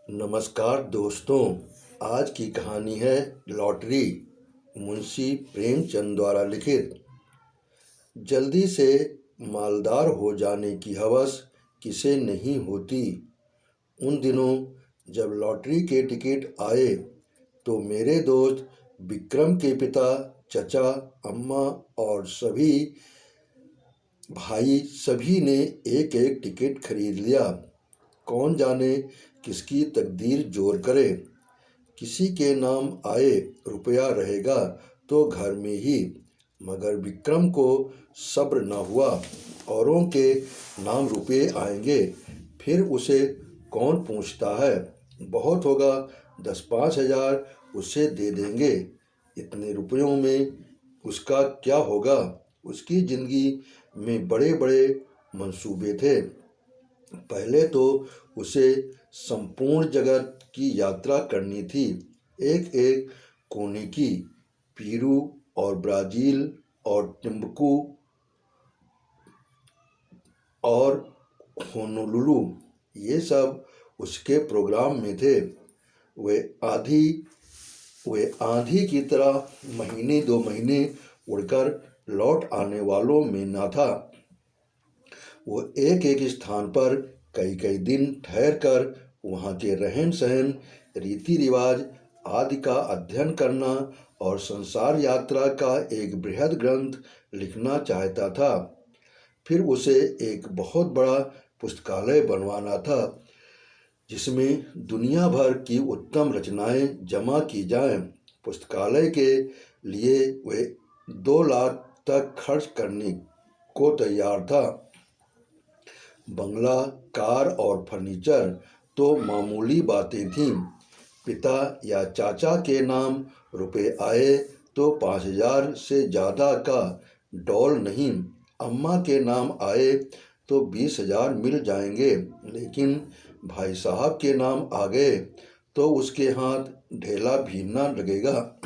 नमस्कार दोस्तों। आज की कहानी है लॉटरी, मुंशी प्रेमचंद द्वारा लिखित। जल्दी से मालदार हो जाने की हवस किसे नहीं होती। उन दिनों जब लॉटरी के टिकट आए तो मेरे दोस्त विक्रम के पिता, चचा, अम्मा और सभी भाई सभी ने एक एक टिकट खरीद लिया। कौन जाने किसकी तकदीर जोर करे। किसी के नाम आए रुपया रहेगा तो घर में ही, मगर विक्रम को सब्र न हुआ। औरों के नाम रुपये आएंगे फिर उसे कौन पूछता है। बहुत होगा 10-5 हज़ार उसे दे देंगे। इतने रुपयों में उसका क्या होगा। उसकी जिंदगी में बड़े बड़े मंसूबे थे। पहले तो उसे संपूर्ण जगत की यात्रा करनी थी, एक एक कोने की। पेरू और ब्राज़ील और टिम्बुक्टू और होनोलुलु, ये सब उसके प्रोग्राम में थे। वे आंधी की तरह महीने 2 महीने उड़कर लौट आने वालों में न था। वो एक एक स्थान पर कई कई दिन ठहर कर वहाँ के रहन सहन, रीति रिवाज आदि का अध्ययन करना और संसार यात्रा का एक बृहद ग्रंथ लिखना चाहता था। फिर उसे एक बहुत बड़ा पुस्तकालय बनवाना था जिसमें दुनिया भर की उत्तम रचनाएं जमा की जाएं। पुस्तकालय के लिए वे 2 लाख तक खर्च करने को तैयार था। बंगला, कार और फर्नीचर तो मामूली बातें थीं। पिता या चाचा के नाम रुपए आए तो 5,000 से ज़्यादा का डॉल नहीं। अम्मा के नाम आए तो 20,000 मिल जाएंगे, लेकिन भाई साहब के नाम आ गए तो उसके हाथ ढेला भी न लगेगा।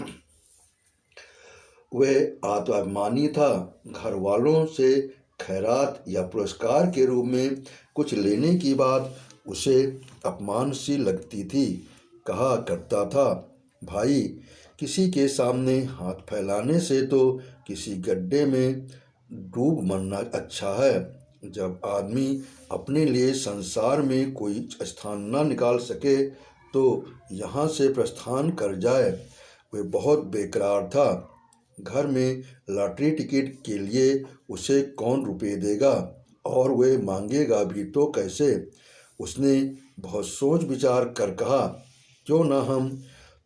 वह आत्माभिमानी था। घर वालों से खैरात या पुरस्कार के रूप में कुछ लेने की बात उसे अपमान सी लगती थी। कहा करता था, भाई, किसी के सामने हाथ फैलाने से तो किसी गड्ढे में डूब मरना अच्छा है। जब आदमी अपने लिए संसार में कोई स्थान न निकाल सके तो यहाँ से प्रस्थान कर जाए। वह बहुत बेकरार था। घर में लॉटरी टिकट के लिए उसे कौन रुपए देगा, और वह मांगेगा भी तो कैसे। उसने बहुत सोच विचार कर कहा, क्यों न हम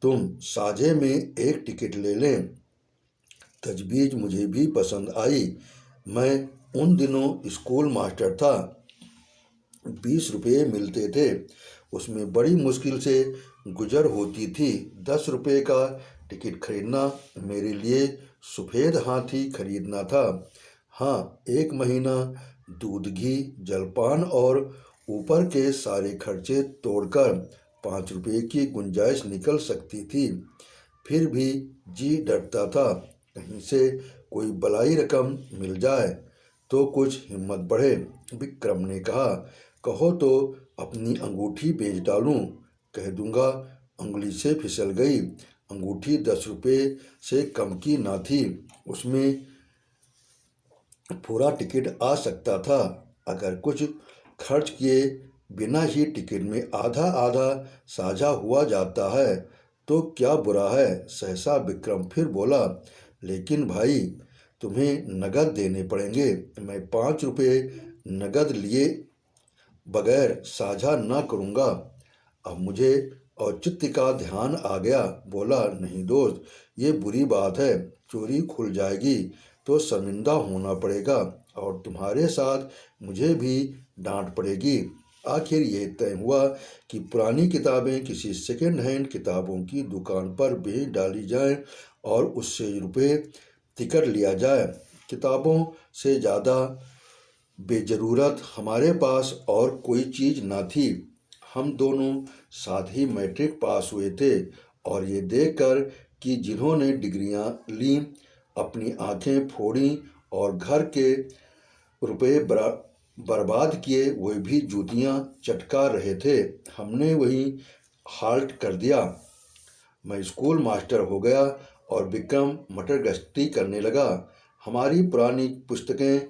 तुम साझे में एक टिकट ले लें। तजवीज़ मुझे भी पसंद आई। मैं उन दिनों स्कूल मास्टर था। 20 रुपये मिलते थे, उसमें बड़ी मुश्किल से गुजर होती थी। 10 रुपये का टिकट खरीदना मेरे लिए सफ़ेद हाथी खरीदना था। हाँ, 1 महीना दूध, घी, जलपान और ऊपर के सारे खर्चे तोड़कर 5 रुपये की गुंजाइश निकल सकती थी। फिर भी जी डरता था, कहीं से कोई बलाई रकम मिल जाए तो कुछ हिम्मत बढ़े। विक्रम ने कहा, कहो तो अपनी अंगूठी बेच डालूं। कह दूंगा उंगली से फिसल गई। अंगूठी 10 रुपये से कम की ना थी। उसमें पूरा टिकट आ सकता था। अगर कुछ खर्च किए बिना ही टिकट में आधा आधा साझा हुआ जाता है तो क्या बुरा है। सहसा विक्रम फिर बोला, लेकिन भाई, तुम्हें नगद देने पड़ेंगे। मैं 5 रुपये नगद लिए बगैर साझा न करूँगा। अब मुझे औचित्य का ध्यान आ गया। बोला, नहीं दोस्त, ये बुरी बात है। चोरी खुल जाएगी तो शर्मिंदा होना पड़ेगा और तुम्हारे साथ मुझे भी डांट पड़ेगी। आखिर ये तय हुआ कि पुरानी किताबें किसी सेकंड हैंड किताबों की दुकान पर बेच डाली जाएं और उससे रुपये टिकट लिया जाए। किताबों से ज़्यादा बेजरूरत हमारे पास और कोई चीज़ न थी। हम दोनों साथ ही मैट्रिक पास हुए थे और ये देखकर कि जिन्होंने डिग्रियां लीं अपनी आंखें फोड़ी और घर के रुपए बर्बाद किए, वे भी जूतियां चटका रहे थे। हमने वही हाल्ट कर दिया। मैं स्कूल मास्टर हो गया और विक्रम मटर गश्ती करने लगा। हमारी पुरानी पुस्तकें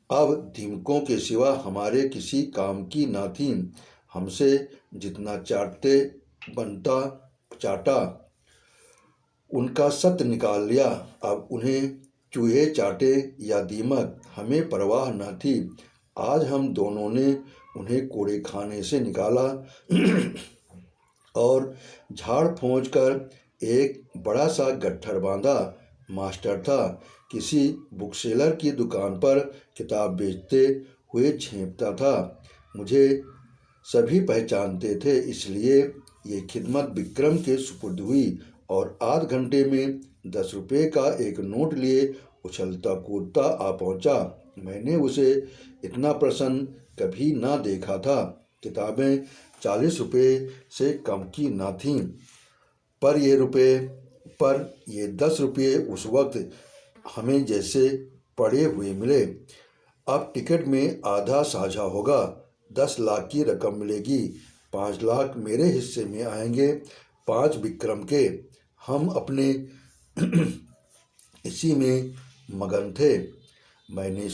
अब दीमकों के सिवा हमारे किसी काम की ना थीं। हमसे जितना चाटते बनता चाटा, उनका सत्य निकाल लिया। अब उन्हें चूहे चाटे या दीमक, हमें परवाह न थी। आज हम दोनों ने उन्हें कूड़े खाने से निकाला और झाड़ फूंक कर एक बड़ा सा गट्ठर बांधा। मास्टर था, किसी बुकसेलर की दुकान पर किताब बेचते हुए झेंपता था। मुझे सभी पहचानते थे, इसलिए ये खिदमत विक्रम के सुपुर्द हुई और आध घंटे में 10 रुपये का एक नोट लिए उछलता कूदता आ पहुंचा। मैंने उसे इतना प्रसन्न कभी ना देखा था। किताबें 40 रुपये से कम की ना थीं, पर ये 10 रुपये उस वक्त हमें जैसे पड़े हुए मिले। अब टिकट में आधा साझा होगा, 10 लाख की रकम मिलेगी, 5 लाख मेरे हिस्से में आएंगे, 5 विक्रम के। हम अपने इसी में मगन थे। मैंने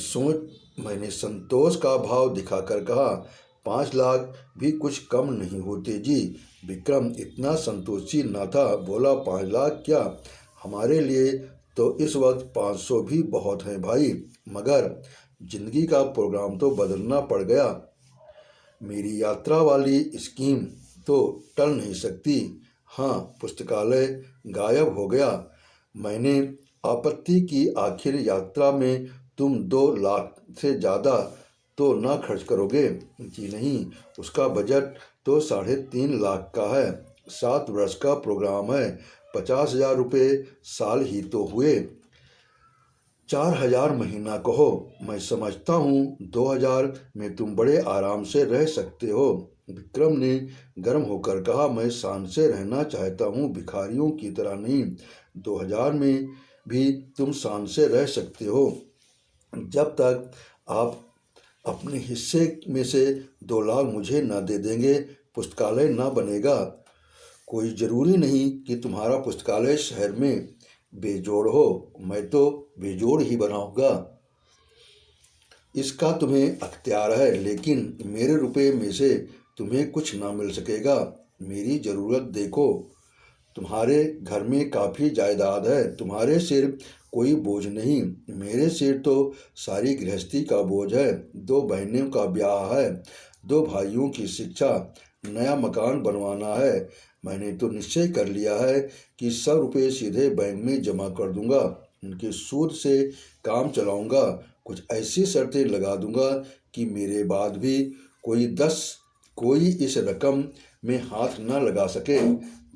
संतोष का भाव दिखाकर कहा, 5 लाख भी कुछ कम नहीं होते जी। विक्रम इतना संतोषी न था, बोला, 5 लाख क्या, हमारे लिए तो इस वक्त 500 भी बहुत हैं भाई, मगर जिंदगी का प्रोग्राम तो बदलना पड़ गया। मेरी यात्रा वाली स्कीम तो टल नहीं सकती। हाँ, पुस्तकालय गायब हो गया। मैंने आपत्ति की, आखिर यात्रा में तुम 2 लाख से ज़्यादा तो ना खर्च करोगे? जी नहीं, उसका बजट तो 3.5 लाख का है, 7 वर्ष का प्रोग्राम है, 50,000 रुपये साल ही तो हुए, 4,000 महीना कहो। मैं समझता हूँ 2,000 में तुम बड़े आराम से रह सकते हो। विक्रम ने गर्म होकर कहा, मैं शान से रहना चाहता हूँ, भिखारियों की तरह नहीं। 2,000 में भी तुम शान से रह सकते हो, जब तक आप अपने हिस्से में से 2 लाख मुझे न दे देंगे, पुस्तकालय न बनेगा। कोई ज़रूरी नहीं कि तुम्हारा पुस्तकालय शहर में बेजोड़ हो, मैं तो बेजोड़ ही बनाऊंगा, इसका तुम्हें अख्तियार है, लेकिन मेरे रुपए में से तुम्हें कुछ ना मिल सकेगा। मेरी ज़रूरत देखो, तुम्हारे घर में काफ़ी जायदाद है, तुम्हारे सिर कोई बोझ नहीं, मेरे सिर तो सारी गृहस्थी का बोझ है। 2 बहनों का ब्याह है, 2 भाइयों की शिक्षा, नया मकान बनवाना है। मैंने तो निश्चय कर लिया है कि 100 रुपये सीधे बैंक में जमा कर दूंगा, उनके सूद से काम चलाऊंगा, कुछ ऐसी शर्तें लगा दूंगा कि मेरे बाद भी कोई इस रकम में हाथ न लगा सके।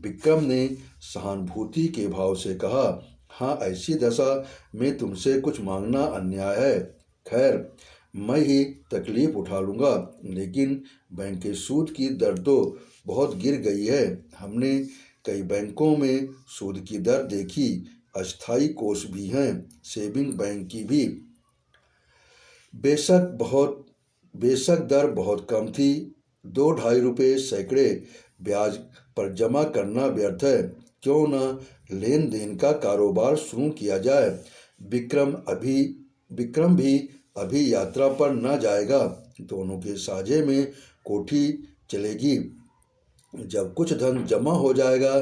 विक्रम ने सहानुभूति के भाव से कहा, हाँ, ऐसी दशा में तुमसे कुछ मांगना अन्याय है। खैर, मैं ही तकलीफ उठा लूँगा, लेकिन बैंक के सूद की दर तो बहुत गिर गई है। हमने कई बैंकों में सूद की दर देखी, अस्थायी कोष भी हैं, सेविंग बैंक की भी। बेशक दर बहुत कम थी, 2-2.5 रुपये सैकड़े ब्याज पर जमा करना व्यर्थ है, क्यों न लेन देन का कारोबार शुरू किया जाए। विक्रम भी अभी यात्रा पर न जाएगा, दोनों के साझे में कोठी चलेगी। जब कुछ धन जमा हो जाएगा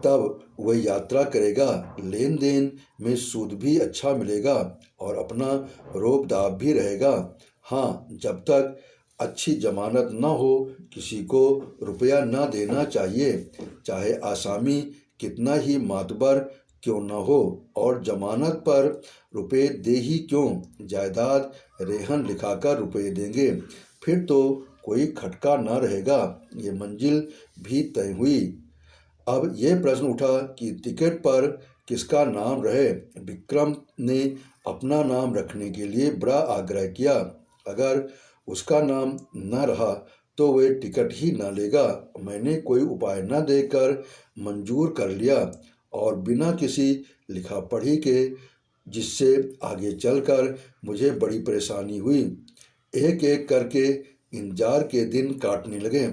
तब वह यात्रा करेगा, लेन देन में सूद भी अच्छा मिलेगा और अपना रोब दाब भी रहेगा। हाँ, जब तक अच्छी जमानत न हो, किसी को रुपया न देना चाहिए, चाहे आसामी कितना ही मातबर क्यों न हो, और जमानत पर रुपये दे ही क्यों, जायदाद रेहन लिखाकर रुपये देंगे, फिर तो कोई खटका न रहेगा। ये मंजिल भी तय हुई। अब यह प्रश्न उठा कि टिकट पर किसका नाम रहे। विक्रम ने अपना नाम रखने के लिए बड़ा आग्रह किया, अगर उसका नाम न रहा तो वह टिकट ही न लेगा। मैंने कोई उपाय न देकर मंजूर कर लिया और बिना किसी लिखा पढ़ी के, जिससे आगे चलकर मुझे बड़ी परेशानी हुई, एक एक करके इंतजार के दिन काटने लगे।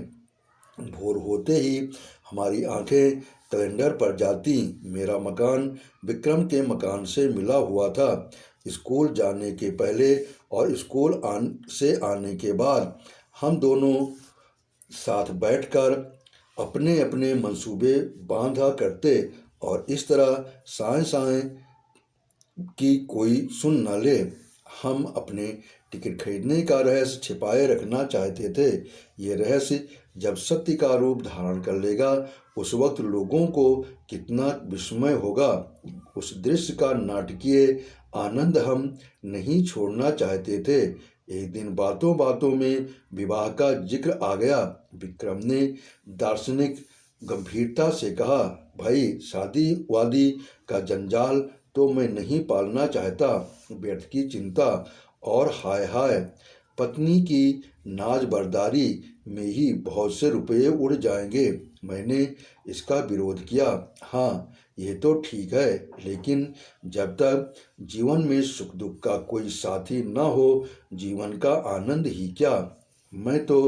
भोर होते ही हमारी आंखें कैलेंडर पर जाती। मेरा मकान विक्रम के मकान से मिला हुआ था। स्कूल जाने के पहले और स्कूल से आने के बाद हम दोनों साथ बैठकर अपने अपने मंसूबे बांधा करते और इस तरह साएं साएं कि कोई सुन न ले। हम अपने टिकट खरीदने का रहस्य छिपाए रखना चाहते थे। ये रहस्य जब सत्य का रूप धारण कर लेगा उस वक्त लोगों को कितना विस्मय होगा। उस दृश्य का नाटकीय आनंद हम नहीं छोड़ना चाहते थे। एक दिन बातों बातों में विवाह का जिक्र आ गया। विक्रम ने दार्शनिक गंभीरता से कहा, भाई शादी वादी का जंजाल तो मैं नहीं पालना चाहता। व्यर्थ की चिंता और हाय हाय पत्नी की नाजबरदारी में ही बहुत से रुपये उड़ जाएंगे। मैंने इसका विरोध किया। हाँ, ये तो ठीक है, लेकिन जब तक जीवन में सुख दुख का कोई साथी न हो जीवन का आनंद ही क्या। मैं तो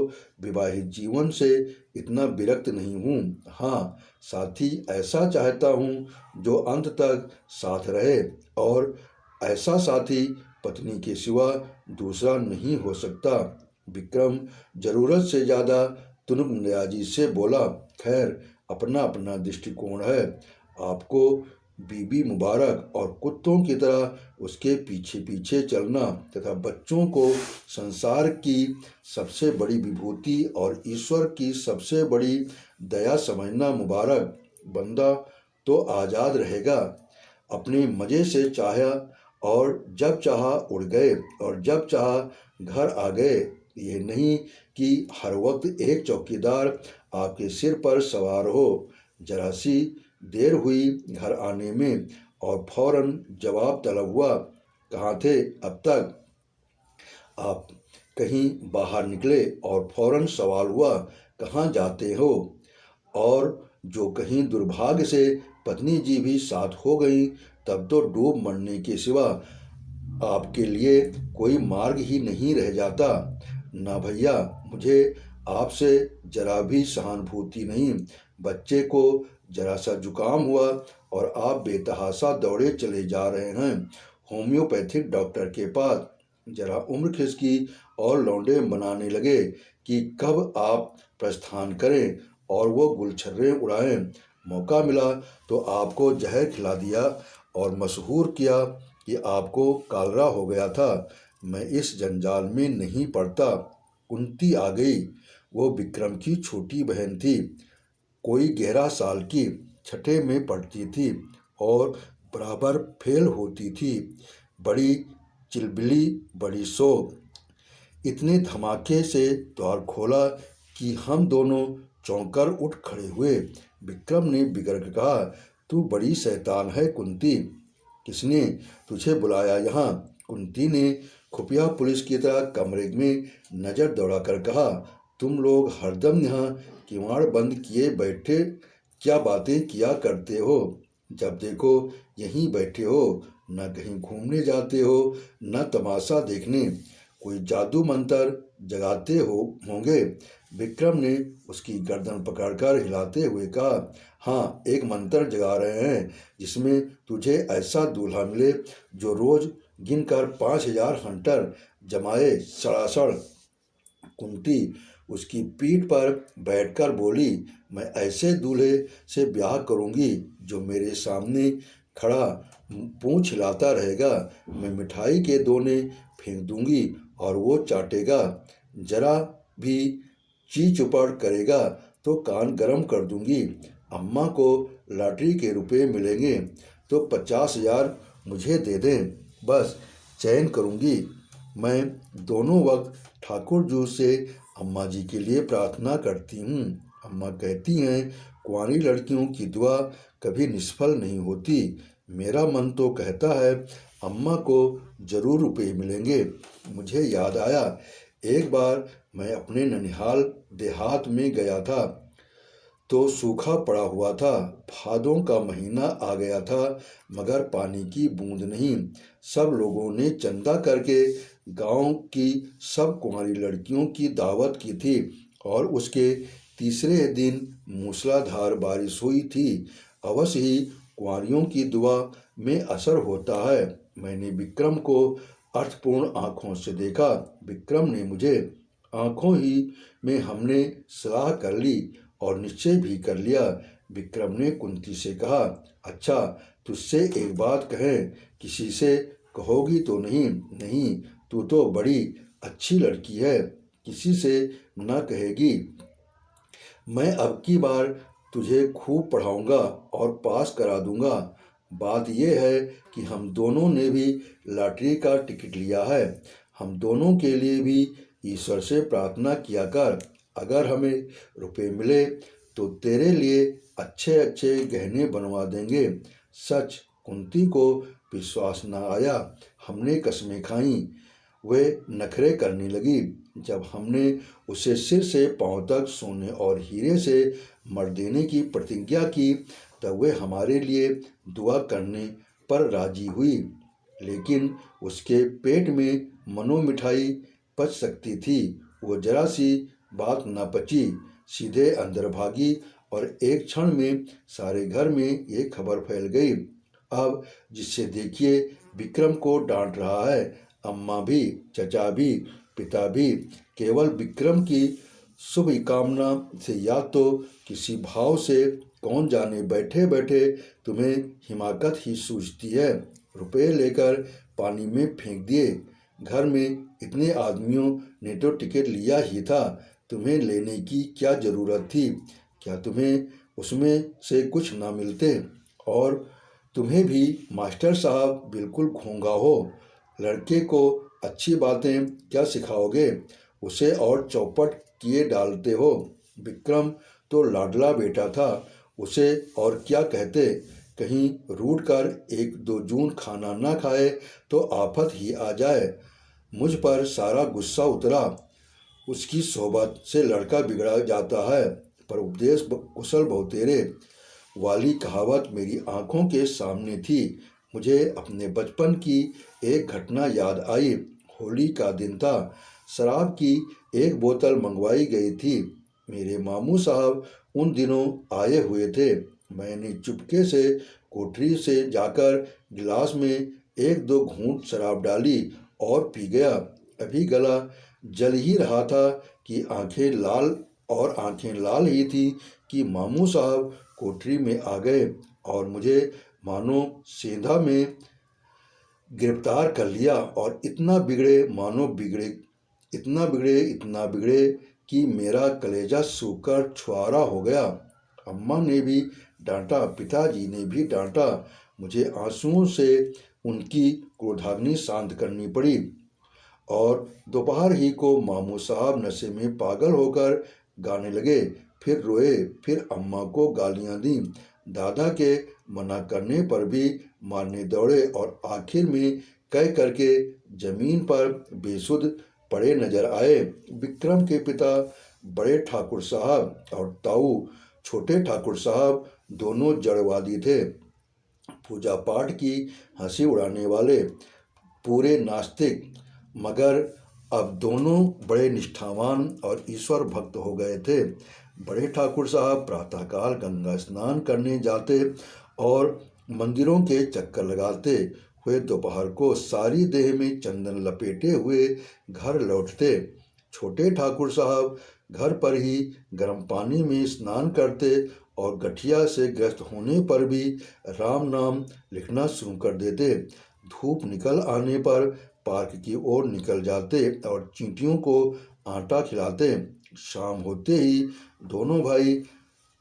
विवाहित जीवन से इतना विरक्त नहीं हूँ। हाँ, साथी ऐसा चाहता हूँ जो अंत तक साथ रहे और ऐसा साथी पत्नी के सिवा दूसरा नहीं हो सकता। विक्रम जरूरत से ज़्यादा तुनक मियाजी से बोला, खैर अपना अपना दृष्टिकोण है। आपको बीबी मुबारक और कुत्तों की तरह उसके पीछे पीछे चलना तथा बच्चों को संसार की सबसे बड़ी विभूति और ईश्वर की सबसे बड़ी दया समझना मुबारक। बंदा तो आज़ाद रहेगा। अपने मज़े से चाहा और जब चाहा उड़ गए और जब चाहा घर आ गए। ये नहीं कि हर वक्त एक चौकीदार आपके सिर पर सवार हो। जरा सी देर हुई घर आने में और फौरन जवाब तलब हुआ, कहाँ थे अब तक। आप कहीं बाहर निकले और फौरन सवाल हुआ, कहाँ जाते हो। और जो कहीं दुर्भाग्य से पत्नी जी भी साथ हो गई तब तो डूब मरने के सिवा आपके लिए कोई मार्ग ही नहीं रह जाता। ना भैया, मुझे आपसे जरा भी सहानुभूति नहीं। बच्चे को जरा सा जुकाम हुआ और आप बेतहाशा दौड़े चले जा रहे हैं होम्योपैथिक डॉक्टर के पास। जरा उम्र खिसकी और लौंडे बनाने लगे कि कब आप प्रस्थान करें और वो गुलछर्रे उड़ाएं। मौका मिला तो आपको जहर खिला दिया और मशहूर किया कि आपको कालरा हो गया था। मैं इस जंजाल में नहीं पड़ता। कुंती आ गई। वो विक्रम की छोटी बहन थी, कोई 11 साल की, छठे में पढ़ती थी और बराबर फेल होती थी। बड़ी चिलबिली, बड़ी शोक। इतने धमाके से द्वार खोला कि हम दोनों चौंक कर उठ खड़े हुए। विक्रम ने बिगड़ कर कहा, तू बड़ी शैतान है कुंती। किसने तुझे बुलाया यहाँ। कुंती ने खुफिया पुलिस की तरह कमरे में नज़र दौड़ाकर कहा, तुम लोग हरदम यहाँ किवाड़ बंद किए बैठे क्या बातें किया करते हो। जब देखो यहीं बैठे हो, न कहीं घूमने जाते हो न तमाशा देखने। कोई जादू मंत्र जगाते होंगे। विक्रम ने उसकी गर्दन पकड़कर हिलाते हुए कहा, हाँ, एक मंत्र जगा रहे हैं जिसमें तुझे ऐसा दूल्हा मिले जो रोज गिनकर 5,000 हंटर जमाए सड़ासड़। कुंती उसकी पीठ पर बैठकर बोली, मैं ऐसे दूल्हे से ब्याह करूंगी जो मेरे सामने खड़ा पूंछ हिलाता रहेगा। मैं मिठाई के दोने फेंक दूंगी और वो चाटेगा। जरा भी ची चुपड़ करेगा तो कान गरम कर दूंगी। अम्मा को लॉटरी के रुपए मिलेंगे तो 50,000 मुझे दे दें, बस चैन करूंगी। मैं दोनों वक्त ठाकुर जी से अम्मा जी के लिए प्रार्थना करती हूँ। अम्मा कहती हैं, कुंवारी लड़कियों की दुआ कभी निष्फल नहीं होती। मेरा मन तो कहता है अम्मा को जरूर रुपए मिलेंगे। मुझे याद आया, एक बार मैं अपने ननिहाल देहात में गया था तो सूखा पड़ा हुआ था। भादों का महीना आ गया था मगर पानी की बूंद नहीं। सब लोगों ने चंदा करके गांव की सब कुंवारी लड़कियों की दावत की थी और उसके तीसरे दिन मूसलाधार बारिश हुई थी। अवश्य ही कुंवारियों की दुआ में असर होता है। मैंने विक्रम को अर्थपूर्ण आंखों से देखा। विक्रम ने मुझे आंखों ही में हमने सलाह कर ली और निश्चय भी कर लिया। विक्रम ने कुंती से कहा, अच्छा, तुझसे एक बात कहें, किसी से कहोगी तो नहीं? नहीं, तू तो बड़ी अच्छी लड़की है, किसी से न कहेगी। मैं अब की बार तुझे खूब पढ़ाऊंगा और पास करा दूंगा। बात यह है कि हम दोनों ने भी लॉटरी का टिकट लिया है। हम दोनों के लिए भी ईश्वर से प्रार्थना किया कर। अगर हमें रुपए मिले तो तेरे लिए अच्छे अच्छे गहने बनवा देंगे। सच, कुंती को विश्वास न आया। हमने कस्में खाईं। वे नखरे करने लगी। जब हमने उसे सिर से पांव तक सोने और हीरे से मर देने की प्रतिज्ञा की, तब वे हमारे लिए दुआ करने पर राजी हुई। लेकिन उसके पेट में मनोमिठाई पच सकती थी। वो जरा सी बात न पची, सीधे अंदर भागी और एक क्षण में सारे घर में ये खबर फैल गई। अब जिससे देखिए विक्रम को डांट रहा है, अम्मा भी, चचा भी, पिता भी, केवल विक्रम की शुभ कामना से या तो किसी भाव से, कौन जाने बैठे बैठे तुम्हें हिमाकत ही सूझती है। रुपए लेकर पानी में फेंक दिए। घर में इतने आदमियों ने तो टिकट लिया ही था, तुम्हें लेने की क्या जरूरत थी? क्या तुम्हें उसमें से कुछ ना मिलते? और तुम्हें भी मास्टर साहब बिल्कुल घोंघा हो। लड़के को अच्छी बातें क्या सिखाओगे? उसे और चौपट किए डालते हो। विक्रम तो लाडला बेटा था, उसे और क्या कहते? कहीं रूठ कर एक दो जून खाना ना खाए तो आफत ही आ जाए। मुझ पर सारा गुस्सा उतरा। उसकी सोहबत से लड़का बिगड़ा जाता है, पर उपदेश कुशल बहुतेरे वाली कहावत मेरी आंखों के सामने थी। मुझे अपने बचपन की एक घटना याद आई। होली का दिन था। शराब की एक बोतल मंगवाई गई थी। मेरे मामू साहब उन दिनों आए हुए थे। मैंने चुपके से कोठरी से जाकर गिलास में एक दो घूंट शराब डाली और पी गया। अभी गला जल ही रहा था कि आंखें लाल ही थी कि मामू साहब कोठरी में आ गए और मुझे मानो सेंधा में गिरफ्तार कर लिया और इतना बिगड़े कि मेरा कलेजा सूखकर छुआरा हो गया। अम्मा ने भी डांटा, पिताजी ने भी डांटा। मुझे आंसुओं से उनकी क्रोधाग्नि शांत करनी पड़ी। और दोपहर ही को मामू साहब नशे में पागल होकर गाने लगे। फिर रोए, फिर अम्मा को गालियां दी। दादा के मना करने पर भी मारने दौड़े और आखिर में कह करके जमीन पर बेसुध पड़े नजर आए। विक्रम के पिता बड़े ठाकुर साहब और ताऊ छोटे ठाकुर साहब दोनों जड़वादी थे, पूजा पाठ की हंसी उड़ाने वाले, पूरे नास्तिक। मगर अब दोनों बड़े निष्ठावान और ईश्वर भक्त हो गए थे। बड़े ठाकुर साहब प्रातःकाल गंगा स्नान करने जाते और मंदिरों के चक्कर लगाते हुए दोपहर को सारी देह में चंदन लपेटे हुए घर लौटते। छोटे ठाकुर साहब घर पर ही गर्म पानी में स्नान करते और गठिया से ग्रस्त होने पर भी राम नाम लिखना शुरू कर देते। धूप निकल आने पर पार्क की ओर निकल जाते और चींटियों को आटा खिलाते। शाम होते ही दोनों भाई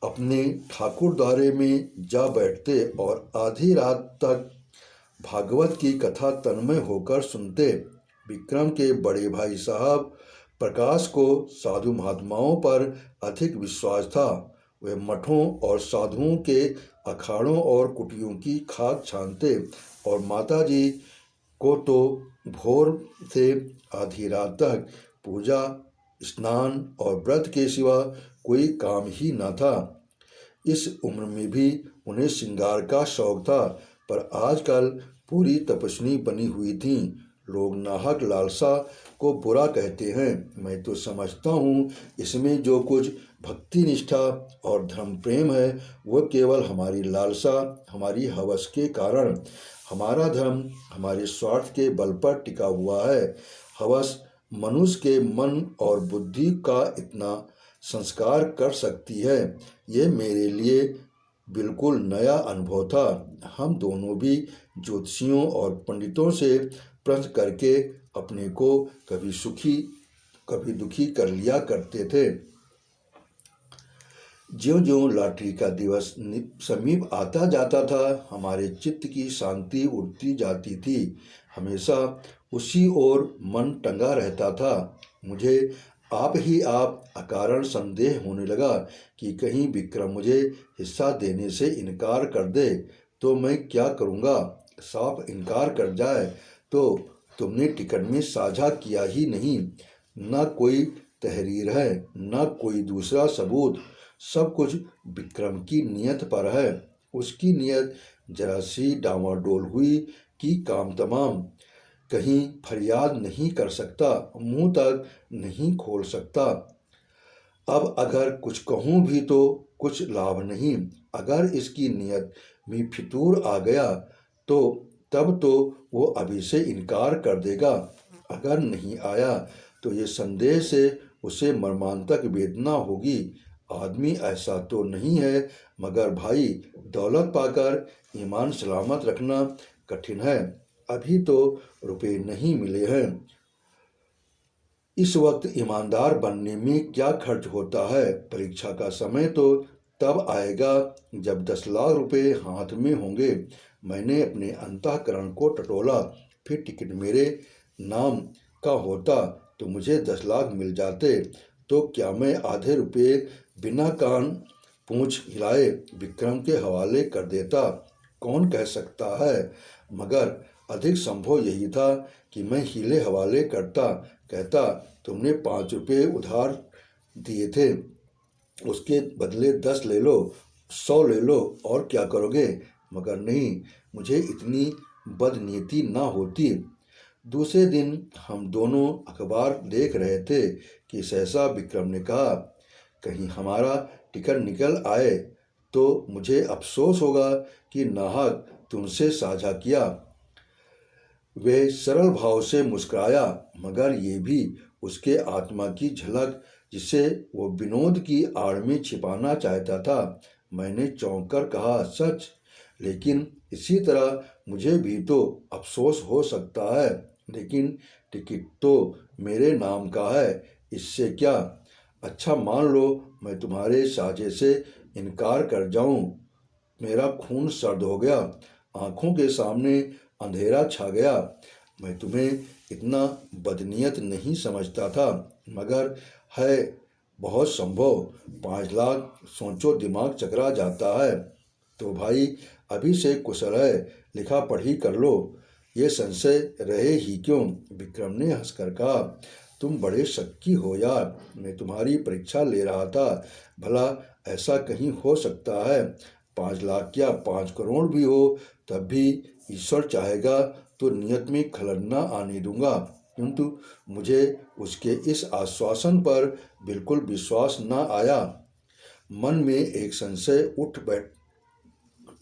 अपने ठाकुर द्वारे में जा बैठते और आधी रात तक भागवत की कथा तन्मय होकर सुनते। विक्रम के बड़े भाई साहब प्रकाश को साधु महात्माओं पर अधिक विश्वास था। वे मठों और साधुओं के अखाड़ों और कुटियों की खाक छानते और माताजी को तो भोर से आधी रात तक पूजा, स्नान और व्रत के सिवा कोई काम ही न था। इस उम्र में भी उन्हें श्रृंगार का शौक था, पर आजकल पूरी तपस्विनी बनी हुई थीं। लोग नाहक लालसा को बुरा कहते हैं, मैं तो समझता हूँ इसमें जो कुछ भक्ति निष्ठा और धर्म प्रेम है वह केवल हमारी लालसा, हमारी हवस के कारण। हमारा धर्म हमारे स्वार्थ के बल पर टिका हुआ है। हवस मनुष्य के मन और बुद्धि का इतना संस्कार कर सकती है, ये मेरे लिए बिल्कुल नया अनुभव था। हम दोनों भी ज्योतिषियों और पंडितों से प्रश्न करके अपने को कभी सुखी कभी दुखी कर लिया करते थे। ज्यों ज्यों लॉटरी का दिवस समीप आता जाता था, हमारे चित्त की शांति उड़ती जाती थी। हमेशा उसी ओर मन टंगा रहता था। मुझे आप ही आप अकारण संदेह होने लगा कि कहीं विक्रम मुझे हिस्सा देने से इनकार कर दे तो मैं क्या करूँगा। साफ इनकार कर जाए तो तुमने टिकट में साझा किया ही नहीं, न कोई तहरीर है न कोई दूसरा सबूत। सब कुछ विक्रम की नियत पर है। उसकी नियत जरा सी डामाडोल हुई कि काम तमाम। कहीं फरियाद नहीं कर सकता, मुंह तक नहीं खोल सकता। अब अगर कुछ कहूँ भी तो कुछ लाभ नहीं। अगर इसकी नियत में फितूर आ गया तो तब तो वो अभी से इनकार कर देगा। अगर नहीं आया तो ये संदेह से उसे मर्मांतक वेदना होगी। आदमी ऐसा तो नहीं है, मगर भाई दौलत पाकर ईमान सलामत रखना कठिन है। अभी तो रुपए नहीं मिले हैं। इस वक्त ईमानदार बनने में क्या खर्च होता है। परीक्षा का समय तो तब आएगा जब 10 लाख रुपए हाथ में होंगे। मैंने अपने अंतःकरण को टटोला। फिर टिकट मेरे नाम का होता तो मुझे 10 लाख मिल जाते तो क्या मैं आधे रुपये बिना कान पूंछ हिलाए विक्रम के हवाले कर देता। कौन कह सकता है, मगर अधिक संभव यही था कि मैं हीले हवाले करता। कहता तुमने 5 रुपये उधार दिए थे, उसके बदले 10 ले लो, 100 ले लो, और क्या करोगे। मगर नहीं, मुझे इतनी बदनीयती ना होती। दूसरे दिन हम दोनों अखबार देख रहे थे कि सहसा विक्रम ने कहा, कहीं हमारा टिकट निकल आए तो मुझे अफसोस होगा कि नाहक तुमसे साझा किया। वह सरल भाव से मुस्कुराया, मगर ये भी उसके आत्मा की झलक जिसे वो विनोद की आड़ में छिपाना चाहता था। मैंने चौंक कर कहा, सच? लेकिन इसी तरह मुझे भी तो अफसोस हो सकता है। लेकिन टिकट तो मेरे नाम का है, इससे क्या। अच्छा मान लो मैं तुम्हारे साझे से इनकार कर जाऊं। मेरा खून सर्द हो गया, आंखों के सामने अंधेरा छा गया। मैं तुम्हें इतना बदनीयत नहीं समझता था, मगर है बहुत संभव। 5 लाख सोचो दिमाग चकरा जाता है। तो भाई अभी से कुशल है, लिखा पढ़ी कर लो, ये संशय रहे ही क्यों। विक्रम ने हंसकर कहा, तुम बड़े शक्की हो यार। मैं तुम्हारी परीक्षा ले रहा था, भला ऐसा कहीं हो सकता है। 5 लाख क्या 5 करोड़ भी हो तब भी ईश्वर चाहेगा तो नियत में खलल न आने दूंगा। किंतु मुझे उसके इस आश्वासन पर बिल्कुल विश्वास न आया। मन में एक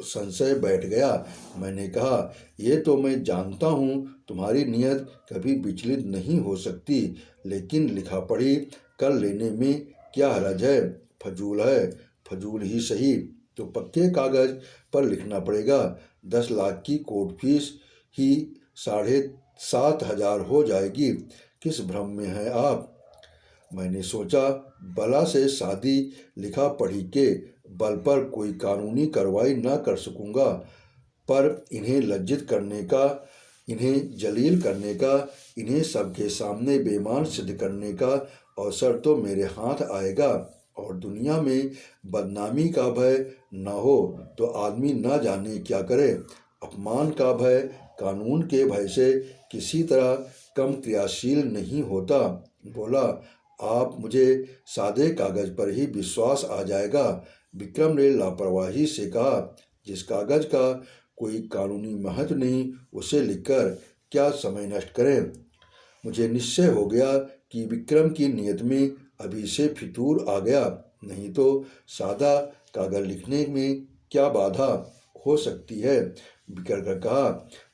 संशय बैठ गया। मैंने कहा, ये तो मैं जानता हूँ तुम्हारी नियत कभी विचलित नहीं हो सकती, लेकिन लिखा पढ़ी कर लेने में क्या हरज है। फजूल है, फजूल ही सही तो पक्के कागज पर लिखना पड़ेगा। 10 लाख की कोर्ट फीस ही 7,500 हो जाएगी। किस भ्रम में हैं आप। मैंने सोचा बला से शादी लिखा पढ़ी के बल पर कोई कानूनी कार्रवाई न कर सकूंगा, पर इन्हें लज्जित करने का, इन्हें जलील करने का, इन्हें सबके सामने बेईमान सिद्ध करने का अवसर तो मेरे हाथ आएगा। और दुनिया में बदनामी का भय न हो तो आदमी न जाने क्या करे। अपमान का भय कानून के भय से किसी तरह कम क्रियाशील नहीं होता। बोला, आप मुझे सादे कागज पर ही विश्वास आ जाएगा। विक्रम ने लापरवाही से कहा, जिस कागज का कोई कानूनी महत्व नहीं उसे लिखकर क्या समय नष्ट करें। मुझे निश्चय हो गया कि विक्रम की नीयत में अभी से फितूर आ गया। नहीं तो सादा कागज लिखने में क्या बाधा हो सकती है। बिगड़ कर कहा,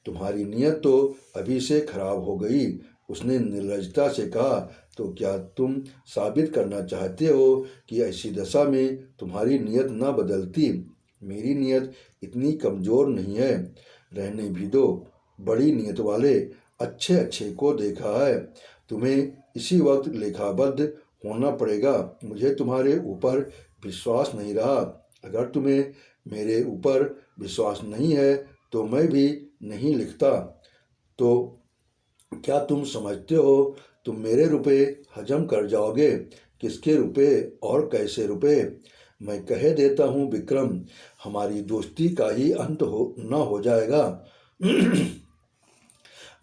तुम्हारी नीयत तो अभी से खराब हो गई। उसने निर्लजता से कहा, तो क्या तुम साबित करना चाहते हो कि ऐसी दशा में तुम्हारी नीयत न बदलती। मेरी नीयत इतनी कमज़ोर नहीं है, रहने भी दो। बड़ी नीयत वाले अच्छे अच्छे को देखा है। तुम्हें इसी वक्त लेखाबद्ध होना पड़ेगा। मुझे तुम्हारे ऊपर विश्वास नहीं रहा। अगर तुम्हें मेरे ऊपर विश्वास नहीं है तो मैं भी नहीं लिखता। तो क्या तुम समझते हो तुम मेरे रुपए हजम कर जाओगे। किसके रुपए और कैसे रुपए। मैं कह देता हूँ विक्रम, हमारी दोस्ती का ही अंत हो न हो जाएगा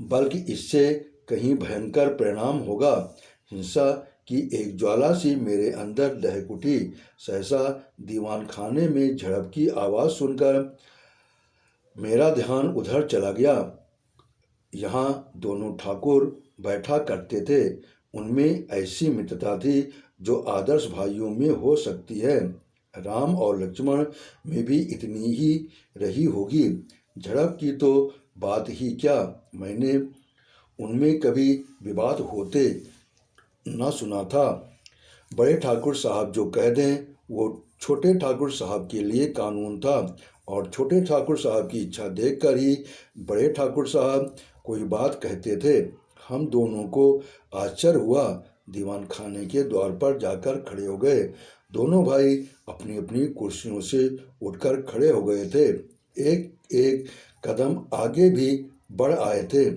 बल्कि इससे कहीं भयंकर परिणाम होगा। हिंसा की एक ज्वाला सी मेरे अंदर दहक उठी। सहसा दीवान खाने में झड़प की आवाज़ सुनकर मेरा ध्यान उधर चला गया। यहाँ दोनों ठाकुर बैठा करते थे। उनमें ऐसी मित्रता थी जो आदर्श भाइयों में हो सकती है। राम और लक्ष्मण में भी इतनी ही रही होगी। झड़प की तो बात ही क्या, मैंने उनमें कभी विवाद होते न सुना था। बड़े ठाकुर साहब जो कह दें वो छोटे ठाकुर साहब के लिए कानून था, और छोटे ठाकुर साहब की इच्छा देखकर ही बड़े ठाकुर साहब कोई बात कहते थे। हम दोनों को आश्चर्य हुआ। दीवान खाने के द्वार पर जाकर खड़े हो गए। दोनों भाई अपनी अपनी कुर्सियों से उठकर खड़े हो गए थे। एक एक कदम आगे भी बढ़ आए थे।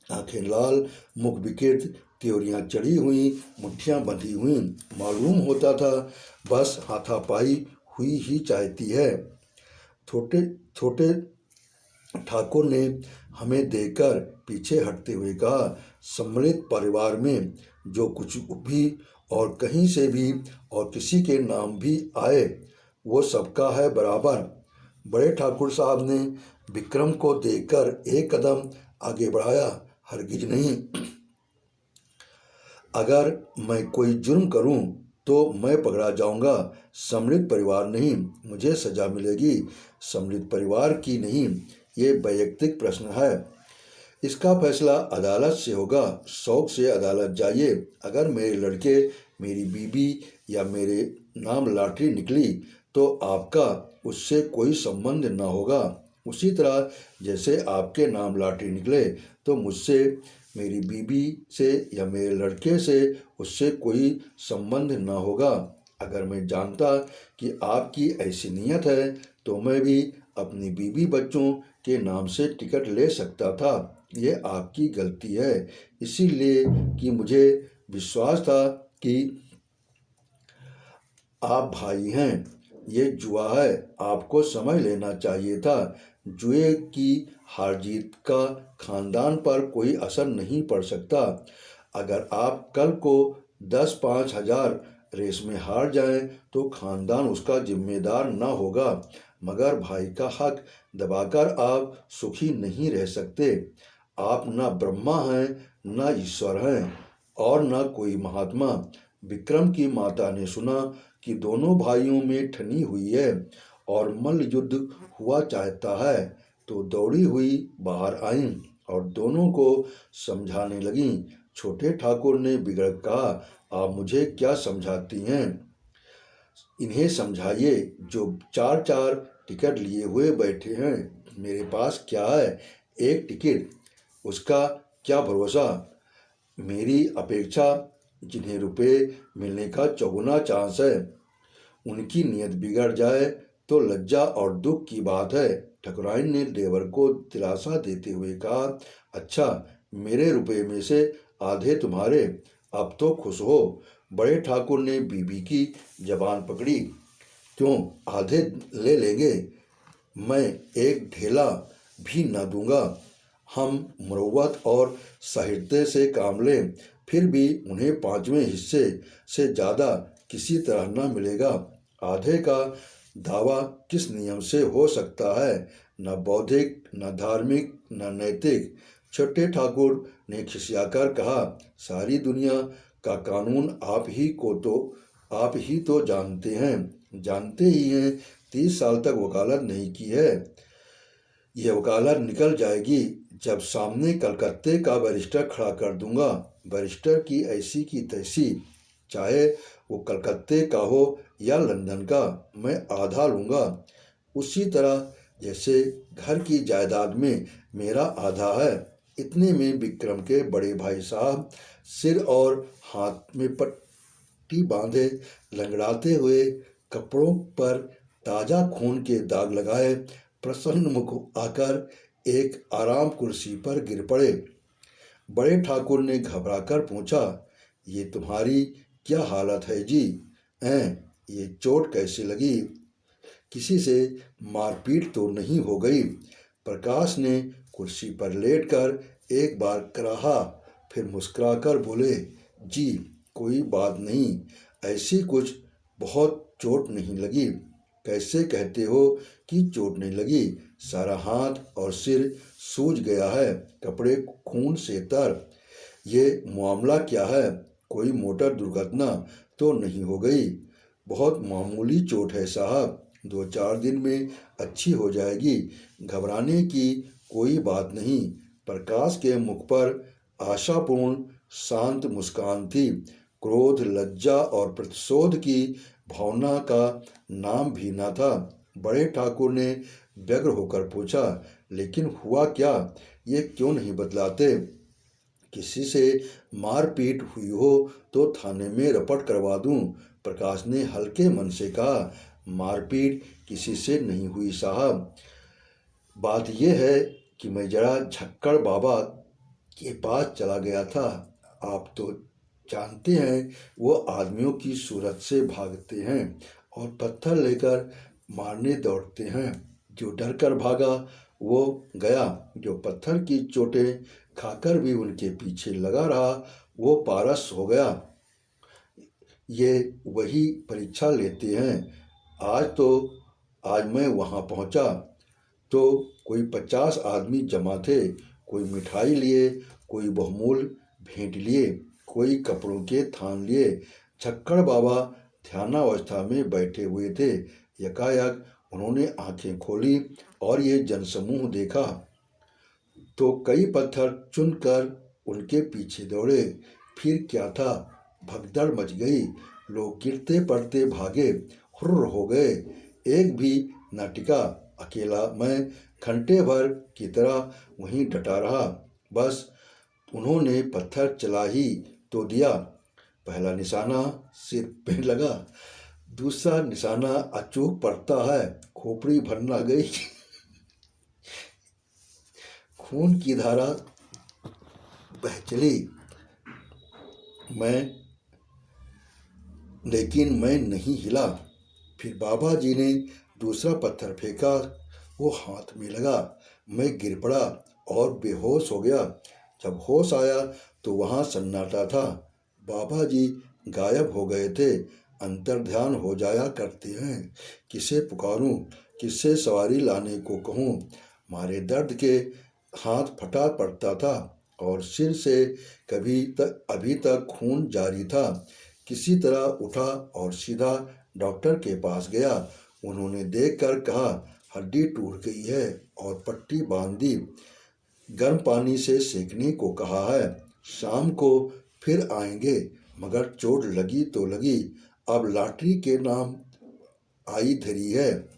आंखें लाल, मुख विकृत, त्योरियां चढ़ी हुई, मुट्ठियां बंधी हुई। मालूम होता था बस हाथापाई हुई ही चाहती है। छोटे छोटे ठाकुर ने हमें देखकर पीछे हटते हुए कहा, सम्मिलित परिवार में जो कुछ भी और कहीं से भी और किसी के नाम भी आए वो सबका है बराबर। बड़े ठाकुर साहब ने विक्रम को देखकर एक कदम आगे बढ़ाया। हरगिज नहीं, अगर मैं कोई जुर्म करूं तो मैं पकड़ा जाऊंगा। सम्मिलित परिवार नहीं, मुझे सजा मिलेगी। सम्मिलित परिवार की नहीं, ये वैयक्तिक प्रश्न है। इसका फैसला अदालत से होगा। शौक से अदालत जाइए। अगर मेरे लड़के, मेरी बीबी या मेरे नाम लॉटरी निकली तो आपका उससे कोई संबंध न होगा। उसी तरह जैसे आपके नाम लॉटरी निकले तो मुझसे, मेरी बीबी से या मेरे लड़के से उससे कोई संबंध न होगा। अगर मैं जानता कि आपकी ऐसी नीयत है तो मैं भी अपनी बीबी बच्चों के नाम से टिकट ले सकता था। ये आपकी गलती है, इसीलिए कि मुझे विश्वास था कि आप भाई हैं। ये जुआ है, आपको समझ लेना चाहिए था। जुए की हार जीत का खानदान पर कोई असर नहीं पड़ सकता। अगर आप कल को 10-5 हज़ार रेस में हार जाएं तो खानदान उसका जिम्मेदार न होगा, मगर भाई का हक दबाकर आप सुखी नहीं रह सकते। आप न ब्रह्मा हैं न ईश्वर हैं और न कोई महात्मा। विक्रम की माता ने सुना कि दोनों भाइयों में ठनी हुई है और मल्ल युद्ध हुआ चाहता है, तो दौड़ी हुई बाहर आईं और दोनों को समझाने लगीं। छोटे ठाकुर ने बिगड़ कहा, आप मुझे क्या समझाती हैं। इन्हें समझाइए जो 4-4 टिकट लिए हुए बैठे हैं। मेरे पास क्या है, एक टिकट, उसका क्या भरोसा। मेरी अपेक्षा जिन्हें रुपए मिलने का चौगुना चांस है, उनकी नीयत बिगड़ जाए तो लज्जा और दुख की बात है। ठकुराइन ने देवर को दिलासा देते हुए कहा, अच्छा, मेरे रुपए में से आधे तुम्हारे, अब तो खुश हो। बड़े ठाकुर ने बीबी की जबान पकड़ी, क्यों, आधे ले लेंगे, मैं एक ढेला भी न दूंगा। हम मुरव्वत और साहित्य से काम लें, फिर भी उन्हें 5वें हिस्से से ज़्यादा किसी तरह न मिलेगा। आधे का दावा किस नियम से हो सकता है, न बौद्धिक, न धार्मिक, न नैतिक। छोटे ठाकुर ने खिसियाकर कहा, सारी दुनिया का कानून आप ही को तो आप ही तो जानते ही हैं 30 साल तक वकालत नहीं की है। यह वकालत निकल जाएगी जब सामने कलकत्ते का बैरिस्टर खड़ा कर दूंगा। बैरिस्टर की ऐसी की तैसी, चाहे वो कलकत्ते का हो या लंदन का, मैं आधा लूँगा। उसी तरह जैसे घर की जायदाद में मेरा आधा है। इतने में विक्रम के बड़े भाई साहब सिर और हाथ में पट्टी बांधे लंगड़ाते हुए, कपड़ों पर ताज़ा खून के दाग लगाए, प्रसन्न मुख आकर एक आराम कुर्सी पर गिर पड़े। बड़े ठाकुर ने घबराकर पूछा, ये तुम्हारी क्या हालत है जी? हैं, ये चोट कैसे लगी? किसी से मारपीट तो नहीं हो गई? प्रकाश ने कुर्सी पर लेटकर एक बार कराहा, फिर मुस्कुराकर बोले, जी कोई बात नहीं, ऐसी कुछ बहुत चोट नहीं लगी। कैसे कहते हो कि चोट नहीं लगी? सारा हाथ और सिर सूज गया है, कपड़े खून से तर। ये मामला क्या है? कोई मोटर दुर्घटना तो नहीं हो गई? बहुत मामूली चोट है साहब, 2-4 दिन में अच्छी हो जाएगी, घबराने की कोई बात नहीं। प्रकाश के मुख पर आशापूर्ण शांत मुस्कान थी। क्रोध, लज्जा और प्रतिशोध की भावना का नाम भी न था। बड़े ठाकुर ने व्यग्र होकर पूछा, लेकिन हुआ क्या? ये क्यों नहीं बतलाते? किसी से मारपीट हुई हो तो थाने में रपट करवा दूं। प्रकाश ने हल्के मन से कहा, मारपीट किसी से नहीं हुई साहब। बात यह है कि मैं जरा झक्कड़ बाबा के पास चला गया था। आप तो जानते हैं वो आदमियों की सूरत से भागते हैं और पत्थर लेकर मारने दौड़ते हैं। जो डर कर भागा वो गया, जो पत्थर की चोटें खाकर भी उनके पीछे लगा रहा वो पारस हो गया। ये वही परीक्षा लेते हैं। आज मैं वहाँ पहुँचा तो कोई 50 आदमी जमा थे। कोई मिठाई लिए, कोई बहुमूल्य भेंट लिए, कोई कपड़ों के थान लिए। झक्कड़ बाबा ध्यानावस्था में बैठे हुए थे। यकायक उन्होंने आंखें खोली और ये जनसमूह देखा तो कई पत्थर चुनकर उनके पीछे दौड़े। फिर क्या था, भगदड़ मच गई। लोग गिरते पड़ते भागे, हुर्र हो गए। एक भी न टिका। अकेला मैं घंटे भर की तरह वहीं डटा रहा। बस उन्होंने पत्थर चला ही तो दिया। पहला निशाना सिर पे लगा, दूसरा निशाना अचूक पड़ता है, खोपड़ी भर न गई। खून की धारा बह चली। लेकिन मैं नहीं हिला। फिर बाबा जी ने दूसरा पत्थर फेंका, वो हाथ में लगा। मैं गिर पड़ा और बेहोश हो गया। जब होश आया तो वहाँ सन्नाटा था। बाबा जी गायब हो गए थे। अंतर्ध्यान हो जाया करते हैं। किसे पुकारूं, किससे सवारी लाने को कहूँ? मारे दर्द के हाथ फटा पड़ता था और सिर से अभी तक खून जारी था। किसी तरह उठा और सीधा डॉक्टर के पास गया। उन्होंने देखकर कहा, हड्डी टूट गई है और पट्टी बांध दी। गर्म पानी से सेकने को कहा है। शाम को फिर आएंगे, मगर चोट लगी तो लगी। अब लॉटरी के नाम आई धरी है,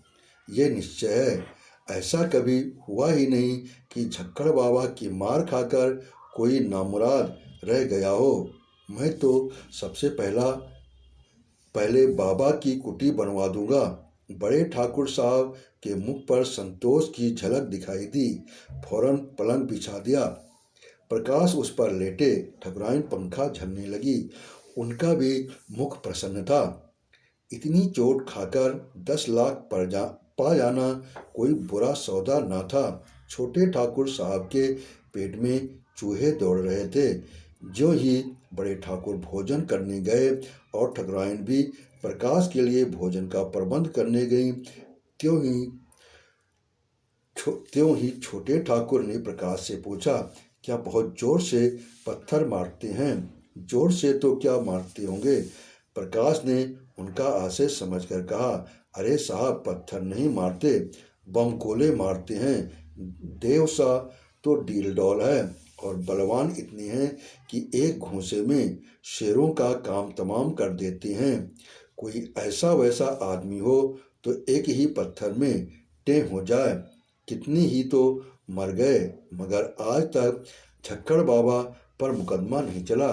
ये निश्चय है। ऐसा कभी हुआ ही नहीं कि झक्कड़ बाबा की मार खाकर कोई नामुराद रह गया हो। मैं तो सबसे पहले बाबा की कुटी बनवा दूंगा। बड़े ठाकुर साहब के मुख पर संतोष की झलक दिखाई दी। फौरन पलंग बिछा दिया। प्रकाश उस पर लेटे। ठकुराइन पंखा झलने लगी। उनका भी मुख प्रसन्न था। इतनी चोट खाकर 10 लाख पा जाना कोई बुरा सौदा न था। छोटे ठाकुर साहब के पेट में चूहे दौड़ रहे थे। ज्यों ही बड़े ठाकुर भोजन करने गए और ठकुराइन भी प्रकाश के लिए भोजन का प्रबंध करने गई, त्यों ही छोटे ठाकुर ने प्रकाश से पूछा, क्या बहुत जोर से पत्थर मारते हैं? जोर से तो क्या मारते होंगे, प्रकाश ने उनका आशय समझकर कहा, अरे साहब, पत्थर नहीं मारते, बम गोले मारते हैं। देव सा तो डील डॉल है और बलवान इतनी हैं कि एक घूंसे में शेरों का काम तमाम कर देते हैं। कोई ऐसा वैसा आदमी हो तो एक ही पत्थर में टें हो जाए। कितने ही तो मर गए, मगर आज तक झक्कड़ बाबा पर मुकदमा नहीं चला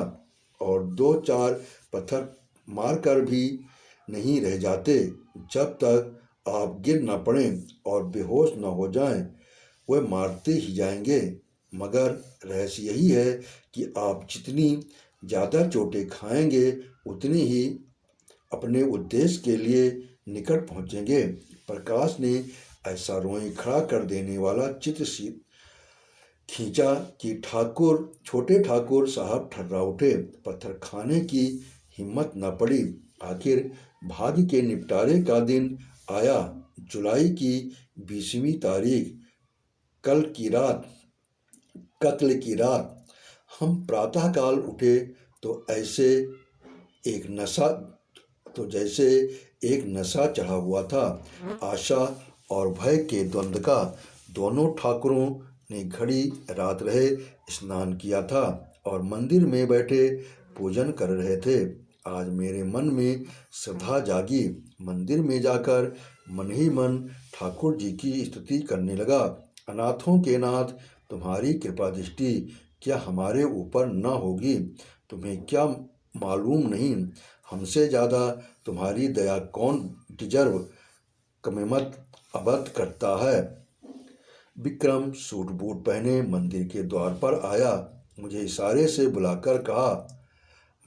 और 2-4 पत्थर मारकर भी नहीं रह जाते। जब तक आप गिर न पड़ें और बेहोश न हो जाएं, वह मारते ही जाएंगे। मगर रहस्य यही है कि आप जितनी ज़्यादा चोटें खाएंगे उतनी ही अपने उद्देश्य के लिए निकट पहुंचेंगे। प्रकाश ने ऐसा रोई खड़ा कर देने वाला चित्र खींचा कि छोटे ठाकुर साहब ठर्रा उठे। पत्थर खाने की हिम्मत न पड़ी। आखिर भाग्य के निपटारे का दिन आया। जुलाई की 20वीं तारीख, कत्ल की रात। हम प्रातःकाल उठे तो जैसे एक नशा चढ़ा हुआ था, आशा और भय के द्वंद्व का। दोनों ठाकुरों ने घड़ी रात रहे स्नान किया था और मंदिर में बैठे पूजन कर रहे थे। आज मेरे मन में श्रद्धा जागी। मंदिर में जाकर मन ही मन ठाकुर जी की स्तुति करने लगा। अनाथों के नाथ, तुम्हारी कृपा दृष्टि क्या हमारे ऊपर न होगी? तुम्हें क्या मालूम नहीं, हमसे ज़्यादा तुम्हारी दया कौन डिजर्व कमेमत अबद करता है। विक्रम सूट बूट पहने मंदिर के द्वार पर आया। मुझे इशारे से बुलाकर कहा,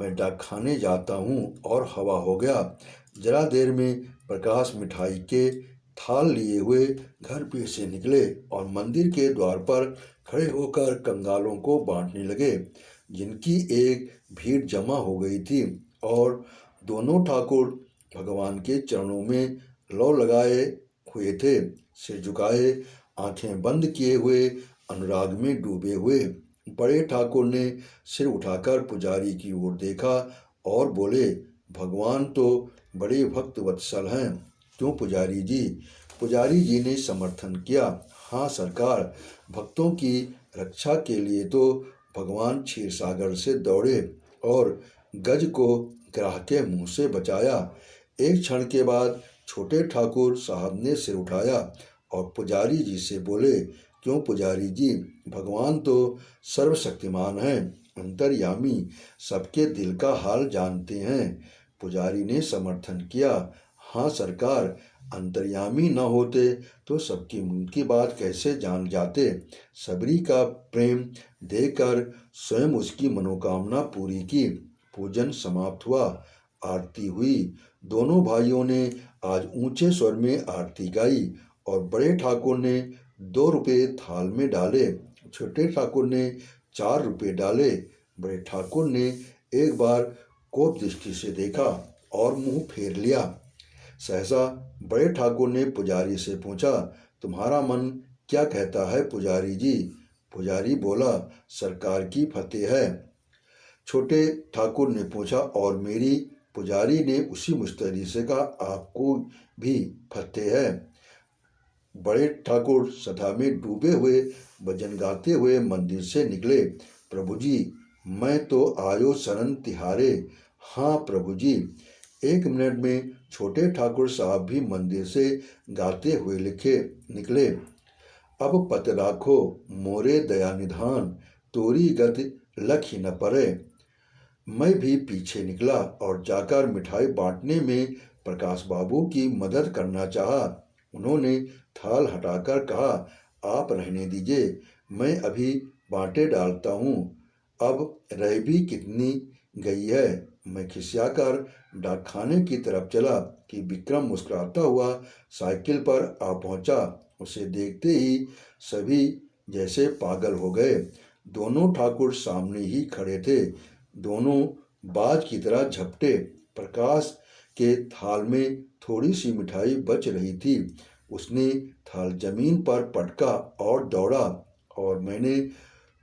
मैं डाक खाने जाता हूँ और हवा हो गया। जरा देर में प्रकाश मिठाई के थाल लिए हुए घर पे से निकले और मंदिर के द्वार पर खड़े होकर कंगालों को बांटने लगे, जिनकी एक भीड़ जमा हो गई थी। और दोनों ठाकुर भगवान के चरणों में लौ लगाए हुए थे, सिर झुकाए, आंखें बंद किए हुए, अनुराग में डूबे हुए। बड़े ठाकुर ने सिर उठाकर पुजारी की ओर देखा और बोले, भगवान तो बड़े भक्त वत्सल हैं, क्यों पुजारी जी? पुजारी जी ने समर्थन किया, हाँ सरकार, भक्तों की रक्षा के लिए तो भगवान क्षीर सागर से दौड़े और गज को ग्राह के मुंह से बचाया। एक क्षण के बाद छोटे ठाकुर साहब ने सिर उठाया और पुजारी जी से बोले, क्यों पुजारी जी? भगवान तो सर्वशक्तिमान हैं, अंतर्यामी, सबके दिल का हाल जानते हैं। पुजारी ने समर्थन किया, हाँ सरकार, अंतर्यामी न होते तो सबकी मन की बात कैसे जान जाते। सबरी का प्रेम देकर स्वयं उसकी मनोकामना पूरी की। पूजन समाप्त हुआ, आरती हुई। दोनों भाइयों ने आज ऊंचे स्वर में आरती गाई और बड़े ठाकुर ने 2 रुपये थाल में डाले, छोटे ठाकुर ने 4 रुपये डाले। बड़े ठाकुर ने एक बार कोप दृष्टि से देखा और मुंह फेर लिया। सहसा बड़े ठाकुर ने पुजारी से पूछा, तुम्हारा मन क्या कहता है पुजारी जी? पुजारी बोला, सरकार की फतेह है। छोटे ठाकुर ने पूछा, और मेरी? पुजारी ने उसी मुस्तैदी से कहा, आपको भी फतेह है। बड़े ठाकुर सदा में डूबे हुए भजन गाते हुए मंदिर से निकले। प्रभु जी, मैं तो आयो शरण तिहारे। हाँ प्रभु जी। 1 मिनट में छोटे ठाकुर साहब भी मंदिर से गाते हुए निकले। अब पत राखो मोरे दया निधान, तोरी गति लखी न परे। मैं भी पीछे निकला और जाकर मिठाई बांटने में प्रकाश बाबू की मदद करना चाहा। उन्होंने थाल हटाकर कहा, आप रहने दीजिए, मैं अभी बांटे डालता हूँ, अब रह भी कितनी गई है। मैं खिसियाकर डाकखाने की तरफ चला कि विक्रम मुस्कुराता हुआ साइकिल पर आ पहुंचा। उसे देखते ही सभी जैसे पागल हो गए। दोनों ठाकुर सामने ही खड़े थे, दोनों बाज की तरह झपटे। प्रकाश के थाल में थोड़ी सी मिठाई बच रही थी। उसने थाल जमीन पर पटका और दौड़ा और मैंने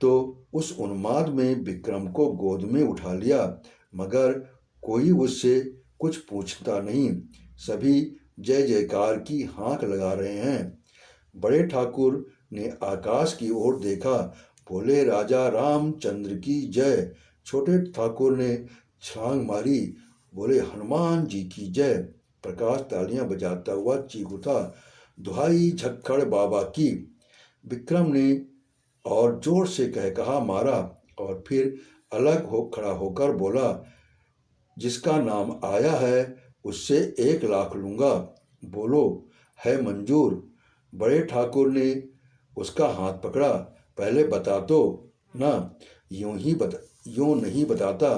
तो उस उन्माद में विक्रम को गोद में उठा लिया, मगर कोई उससे कुछ पूछता नहीं। सभी जय जयकार की हाँक लगा रहे हैं। बड़े ठाकुर ने आकाश की ओर देखा, बोले, राजा रामचंद्र की जय। छोटे ठाकुर ने छलांग मारी, बोले, हनुमान जी की जय। प्रकाश तालियां बजाता हुआ चीख उठा, दुहाई झक्खड़ बाबा की। विक्रम ने और जोर से कहा मारा और फिर अलग हो खड़ा होकर बोला, जिसका नाम आया है उससे 1 लाख लूँगा। बोलो, है मंजूर? बड़े ठाकुर ने उसका हाथ पकड़ा, पहले बता तो ना, यूं नहीं बताता।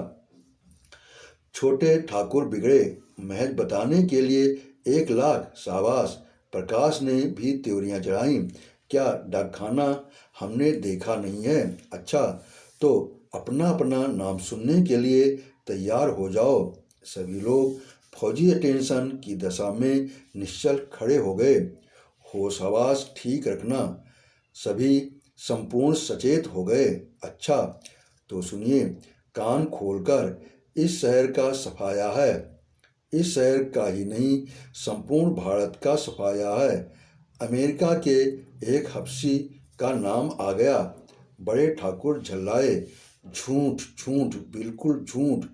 छोटे ठाकुर बिगड़े, महज बताने के लिए 1 लाख? शाबाश। प्रकाश ने भी त्योरियां चढ़ाई, क्या डाकखाना हमने देखा नहीं है? अच्छा, तो अपना अपना नाम सुनने के लिए तैयार हो जाओ। सभी लोग फौजी अटेंशन की दशा में निश्चल खड़े हो गए। होश हवास ठीक रखना। सभी संपूर्ण सचेत हो गए। अच्छा, तो सुनिए कान खोलकर, इस शहर का सफाया है। इस शहर का ही नहीं, संपूर्ण भारत का सफाया है। अमेरिका के एक हफ्सी का नाम आ गया। बड़े ठाकुर झल्लाए, झूठ झूठ, बिल्कुल झूठ।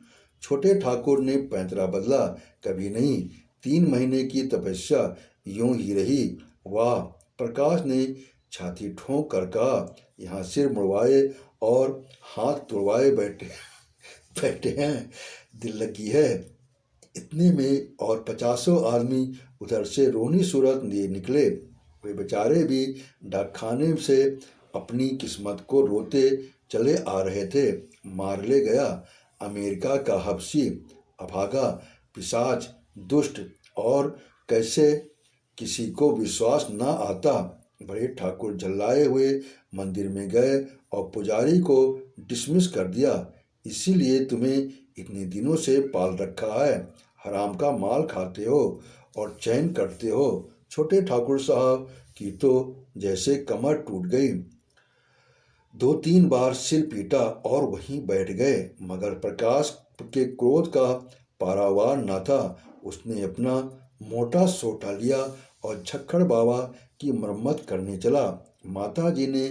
छोटे ठाकुर ने पैंतरा बदला, कभी नहीं। 3 महीने की तपस्या यूं ही रही। वाह। प्रकाश ने छाती ठोंक कर कहा, यहाँ सिर मुड़वाए और हाथ तुड़वाए बैठे हैं, दिल लगी है। इतने में और 50 आदमी उधर से रोनी सूरत लिए निकले। वे बेचारे भी डाकखाने से अपनी किस्मत को रोते चले आ रहे थे। मार ले गया अमेरिका का हबशी, अभागा, पिशाच, दुष्ट, और कैसे किसी को विश्वास न आता। बड़े ठाकुर झल्लाए हुए मंदिर में गए और पुजारी को डिसमिस कर दिया। इसीलिए तुम्हें इतने दिनों से पाल रखा है, हराम का माल खाते हो और चैन करते हो। छोटे ठाकुर साहब की तो जैसे कमर टूट गई। 2-3 बार सिर पीटा और वहीं बैठ गए। मगर प्रकाश के क्रोध का पारावार न था। उसने अपना मोटा सोटा लिया और झक्खड़ बाबा की मरम्मत करने चला। माता जी ने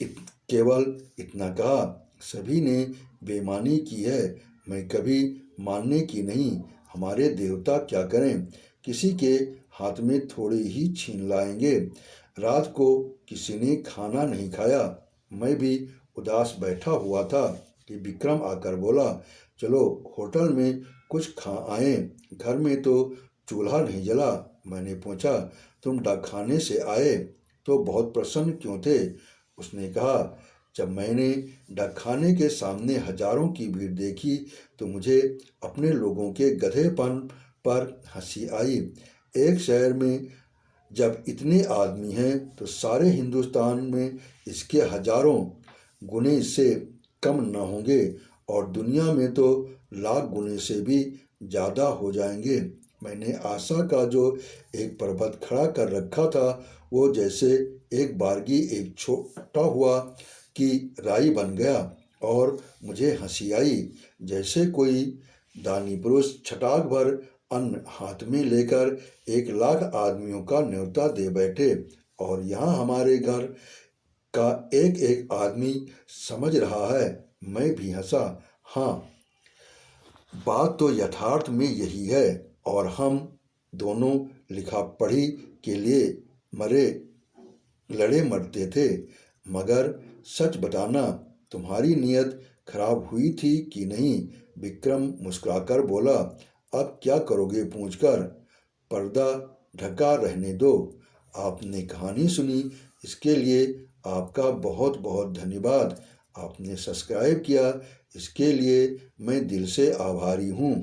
केवल इतना कहा, सभी ने बेईमानी की है, मैं कभी मानने की नहीं। हमारे देवता क्या करें, किसी के हाथ में थोड़ी ही छीन लाएंगे। रात को किसी ने खाना नहीं खाया। मैं भी उदास बैठा हुआ था कि विक्रम आकर बोला, चलो होटल में कुछ खा आए, घर में तो चूल्हा नहीं जला। मैंने पूछा, तुम डाकखाने से आए तो बहुत प्रसन्न क्यों थे? उसने कहा, जब मैंने डाकखाने के सामने हजारों की भीड़ देखी तो मुझे अपने लोगों के गधेपन पर हंसी आई। एक शहर में जब इतने आदमी हैं तो सारे हिंदुस्तान में इसके हजारों गुने से कम न होंगे, और दुनिया में तो लाख गुने से भी ज़्यादा हो जाएंगे। मैंने आशा का जो एक पर्वत खड़ा कर रखा था वो जैसे एक बारगी एक छोटा हुआ की राई बन गया, और मुझे हंसी आई। जैसे कोई दानी पुरुष छटाक भर अन्न हाथ में लेकर 1 लाख आदमियों का न्योता दे बैठे, और यहाँ हमारे घर का एक एक आदमी समझ रहा है। मैं भी हंसा। हाँ, बात तो यथार्थ में यही है, और हम दोनों लिखा पढ़ी के लिए लड़े मरते थे। मगर सच बताना, तुम्हारी नीयत खराब हुई थी कि नहीं? विक्रम मुस्कुराकर बोला, अब क्या करोगे पूछकर? पर्दा ढका रहने दो। आपने कहानी सुनी, इसके लिए आपका बहुत बहुत धन्यवाद। आपने सब्सक्राइब किया, इसके लिए मैं दिल से आभारी हूँ।